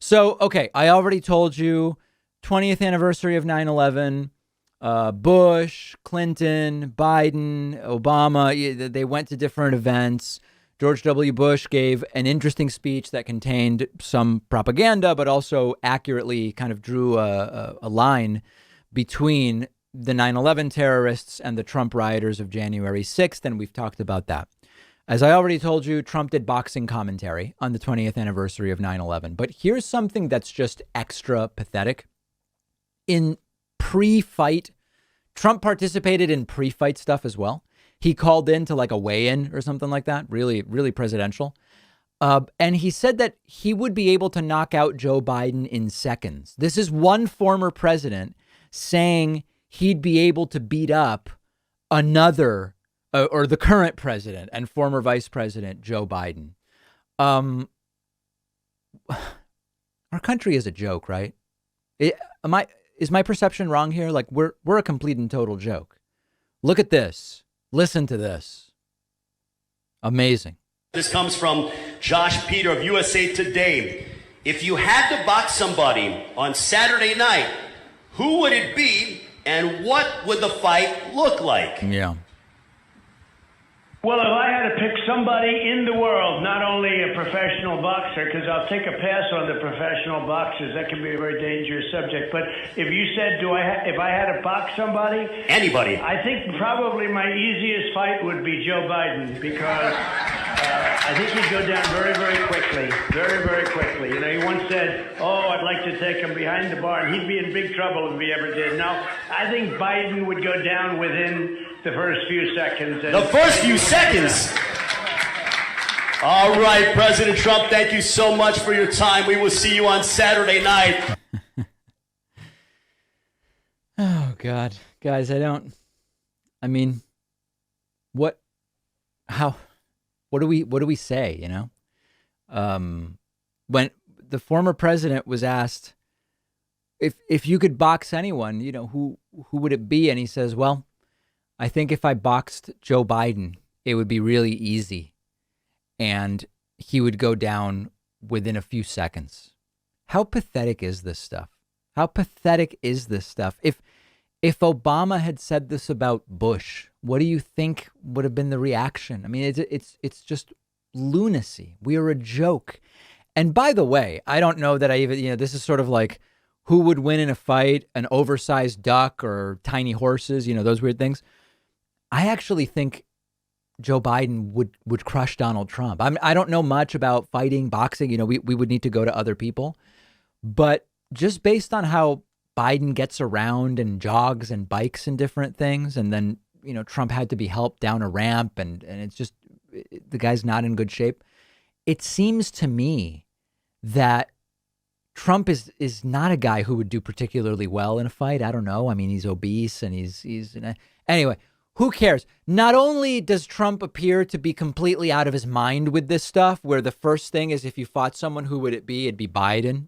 So, okay, I already told you 20th anniversary of 9/11, Bush, Clinton, Biden, Obama, they went to different events. George W. Bush gave an interesting speech that contained some propaganda, but also accurately kind of drew a line between the 9/11 terrorists and the Trump rioters of January 6th. And we've talked about that. As I already told you, Trump did boxing commentary on the 20th anniversary of 9/11. But here's something that's just extra pathetic. In pre-fight, Trump participated in pre-fight stuff as well. He called in to like a weigh-in or something like that. Really, really presidential. And he said that he would be able to knock out Joe Biden in seconds. This is one former president saying he'd be able to beat up another or the current president and former vice president, Joe Biden. Our country is a joke, right? Is my perception wrong here? Like we're a complete and total joke. Look at this. Listen to this. Amazing. This comes from Josh Peter of USA Today. If you had to box somebody on Saturday night, who would it be and what would the fight look like? Yeah. Well, if I had to pick somebody in the world, not only a professional boxer, because I'll take a pass on the professional boxers, that can be a very dangerous subject. But if you said, if I had to box somebody? Anybody. I think probably my easiest fight would be Joe Biden, because I think he'd go down very, very quickly. Very, very quickly. You know, he once said, I'd like to take him behind the bar, and he'd be in big trouble if he ever did. Now, I think Biden would go down within the first few seconds. The first few seconds? All right, President Trump, thank you so much for your time. We will see you on Saturday night. Oh, God. Guys, what do we say, you know? When the former president was asked if you could box anyone, you know, who would it be? And he says, well, I think if I boxed Joe Biden, it would be really easy and he would go down within a few seconds. How pathetic is this stuff? How pathetic is this stuff? If Obama had said this about Bush, what do you think would have been the reaction? I mean, it's just lunacy. We are a joke. And by the way, I don't know that I even, you know, this is sort of like who would win in a fight, an oversized duck or tiny horses, you know, those weird things. I actually think Joe Biden would crush Donald Trump. I don't know much about fighting, boxing. You know, we would need to go to other people. But just based on how Biden gets around and jogs and bikes and different things, and then, you know, Trump had to be helped down a ramp and it's just the guy's not in good shape. It seems to me that Trump is not a guy who would do particularly well in a fight. I don't know. I mean, he's obese and he's anyway. Who cares? Not only does Trump appear to be completely out of his mind with this stuff, where the first thing is if you fought someone, who would it be? It'd be Biden.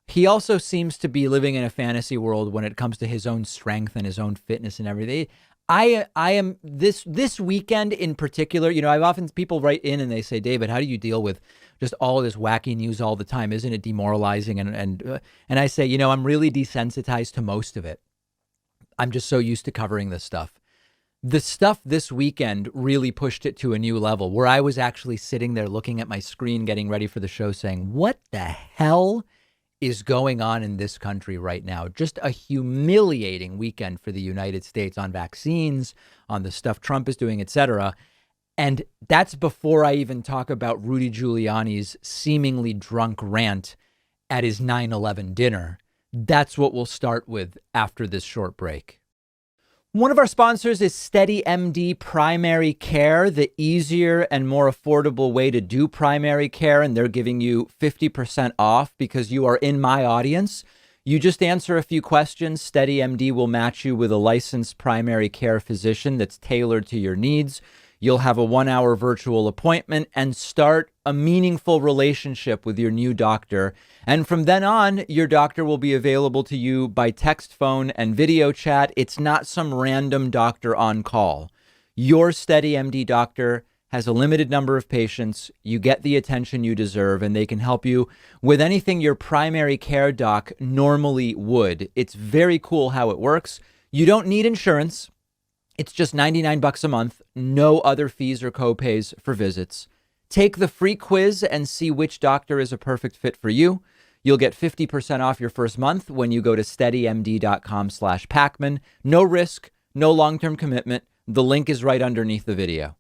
He also seems to be living in a fantasy world when it comes to his own strength and his own fitness and everything. I am this weekend in particular, you know, I've often people write in and they say, David, how do you deal with just all of this wacky news all the time? Isn't it demoralizing? And I say, you know, I'm really desensitized to most of it. I'm just so used to covering this stuff. The stuff this weekend really pushed it to a new level where I was actually sitting there looking at my screen, getting ready for the show saying, what the hell is going on in this country right now? Just a humiliating weekend for the United States on vaccines, on the stuff Trump is doing, etc. And that's before I even talk about Rudy Giuliani's seemingly drunk rant at his 9/11 dinner. That's what we'll start with after this short break. One of our sponsors is SteadyMD Primary Care, the easier and more affordable way to do primary care. And they're giving you 50% off because you are in my audience. You just answer a few questions. SteadyMD will match you with a licensed primary care physician that's tailored to your needs. You'll have a 1-hour virtual appointment and start a meaningful relationship with your new doctor. And from then on, your doctor will be available to you by text, phone, and video chat. It's not some random doctor on call. Your SteadyMD doctor has a limited number of patients. You get the attention you deserve, and they can help you with anything your primary care doc normally would. It's very cool how it works. You don't need insurance. It's just $99 a month. No other fees or copays for visits. Take the free quiz and see which doctor is a perfect fit for you. You'll get 50% off your first month when you go to steadymd.com/Pacman. No risk, no long-term commitment. The link is right underneath the video.